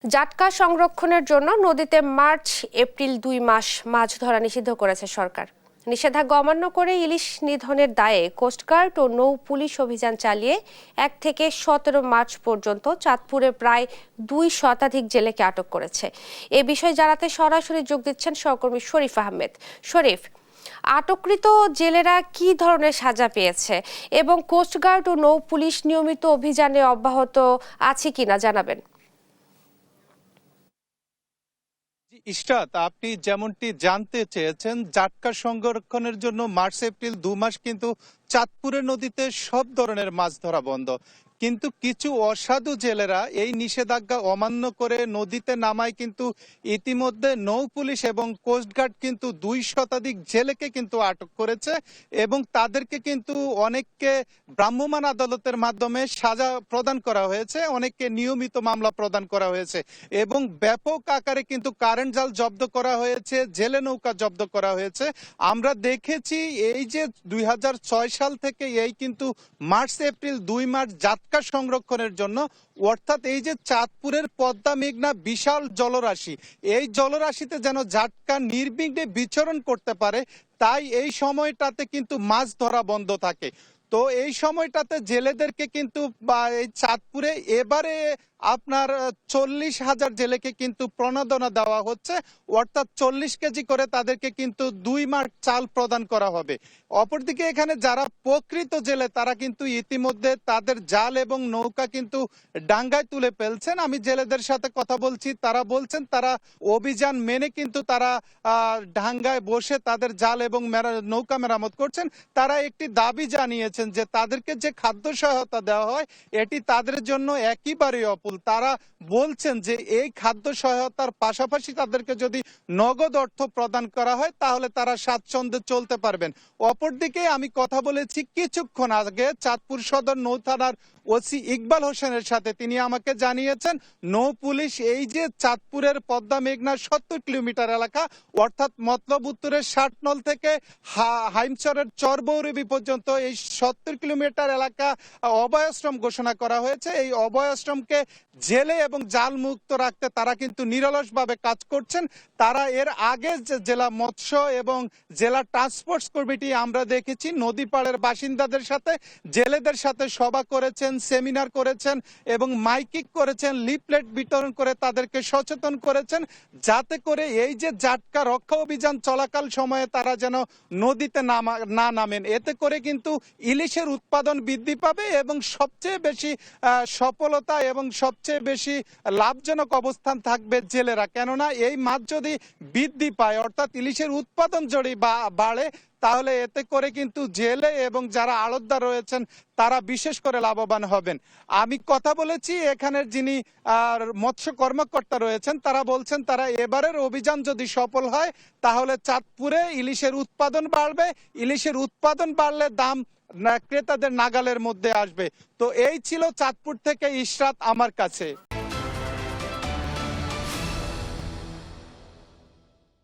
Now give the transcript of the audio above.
জাটকা সংরক্ষণের জন্য নদীতে মার্চ এপ্রিল ২ মাস মাছ ধরা নিষিদ্ধ করেছে সরকার। নিষেধাজ্ঞা অমান্য করে ইলিশ নিধনের দায়ে কোস্টগার্ড ও নৌ পুলিশ অভিযান চালিয়ে ১ থেকে ১৭ মার্চ পর্যন্ত চাঁদপুরে প্রায় ২ শতাধিক জেলেকে আটক করেছে। এ বিষয়ে জানাতে সরাসরি যোগ দিচ্ছেন সহকর্মী শরীফ আহমেদ। শরীফ, আটককৃত জেলেরা কি ধরনের সাজা পেয়েছে এবং কোস্টগার্ড ও নৌ পুলিশ নিয়মিত অভিযানে অব্যাহত আছে কিনা জানাবেন। ইশরাত, আপনি যেমনটি জানতে চেয়েছেন, জাটকা সংরক্ষণের জন্য মার্চ এপ্রিল ২ মাস কিন্তু চাঁদপুরের নদীতে সব ধরনের মাছ ধরা বন্ধ। কিন্তু কিছু অসাধু জেলেরা এই নিষেধাজ্ঞা অমান্য করে নদীতে নামায় কিন্তু ইতিমধ্যে নৌ পুলিশ এবং কোস্টগার্ড কিন্তু ২ শতাধিক জেলেকে কিন্তু আটক করেছে এবং তাদেরকে কিন্তু অনেককে ভ্রাম্যমাণ আদালতের মাধ্যমে সাজা প্রদান করা হয়েছে, অনেককে নিয়মিত মামলা প্রদান করা হয়েছে এবং ব্যাপক আকারে কিন্তু কারেন্ট জাল জব্দ করা হয়েছে, জেলে নৌকা জব্দ করা হয়েছে। আমরা দেখেছি এই যে ২০০৬ সাল থেকে এই কিন্তু মার্চ এপ্রিল ২ মাস জাটকা সংরক্ষণের জন্য, অর্থাৎ এই যে চাঁদপুরের পদ্মা মেঘনা বিশাল জলরাশি, এই জলরাশিতে যেন জাটকা নির্বিঘ্নে বিচরণ করতে পারে, তাই এই সময়টাতে কিন্তু মাছ ধরা বন্ধ থাকে। তো এই সময়টাতে জেলেদেরকে কিন্তু এই চাঁদপুরে এবারে আপনার ৪০,০০০ জেলেকে কিন্তু প্রণোদনা দেওয়া হচ্ছে, অর্থাৎ ৪০ কেজি করে তাদেরকে কিন্তু ২ মাস চাল প্রদান করা হবে। অপরদিকে এখানে যারা প্রকৃত জেলে তারা কিন্তু ইতিমধ্যে তাদের জাল এবং নৌকা কিন্তু ডাঙ্গায় তুলে ফেলছেন। আমি জেলেদের সাথে কথা বলছি, তারা বলছেন তারা অভিযান মেনে কিন্তু তারা ডাঙ্গায় বসে তাদের জাল এবং নৌকা মেরামত করছেন। তারা একটি দাবি জানিয়েছেন যে তাদেরকে যে খাদ্য সহায়তা দেওয়া হয় এটি তাদের জন্য একেবারেই অপুল। তারা বলছেন যে এই খাদ্য সহায়তার পাশাপাশি তাদেরকে যদি নগদ অর্থ প্রদান করা হয় তাহলে তারা স্বাচ্ছন্দ্যে চলতে পারবেন। অপরদিকে আমি কথা বলেছি কিছুক্ষণ আগে চাঁদপুর সদর নৌ থানার ওসি ইকবাল হোসেনের সাথে, তিনি আমাকে জানিয়েছেন নৌ পুলিশ এই যে চাঁদপুরের পদ্মা মেঘনা ৭০ কিলোমিটার এলাকা, অর্থাৎ মতলব উত্তরের ৬০ নল থেকে হাইমচরের চরবৌরবী পর্যন্ত এই ৭০ কিলোমিটার এলাকা অভয়াশ্রম ঘোষণা করা হয়েছে। এই অভয়াশ্রমকে জেলে এবং জাল মুক্ত রাখতে তারা কিন্তু নিরলসভাবে কাজ করছেন। তারা এর আগে জেলা মৎস্য এবং জেলা ট্রান্সপোর্ট কমিটি আমরা দেখেছি নদী পাড়ের বাসিন্দাদের সাথে, জেলেদের সাথে সভা করেছেন, সেমিনার করেছেন এবং মাইকিং করেছেন, লিফলেট বিতরণ করে তাদেরকে সচেতন করেছেন যাতে করে এই যে জাটকা রক্ষা অভিযান চলাকাল সময়ে তারা যেন নদীতে না নামেন। এতে করে কিন্তু ইলিশের উৎপাদন বৃদ্ধি পাবে এবং সবচেয়ে বেশি সফলতা এবং সবচেয়ে বেশি লাভজনক অবস্থান থাকবে জেলেরা। কেননা এই মাছ যদি বৃদ্ধি পায়, অর্থাৎ ইলিশের উৎপাদন যদি বাড়ে, তাহলে এতে করে কিন্তু জেলে এবং যারা আড়তদার রয়েছেন তারা বিশেষ করে লাভবান হবেন। আমি কথা বলেছি এখানের যিনি মৎস্য কর্মকর্তা রয়েছেন, তারা বলছেন তারা এবারের অভিযান যদি সফল হয় তাহলে চাঁদপুরে ইলিশের উৎপাদন বাড়বে, ইলিশের উৎপাদন বাড়লে দাম ক্রেতাদের নাগালের মধ্যে আসবে। তো এই ছিল চাঁদপুর থেকে ইশরাত আমার কাছে।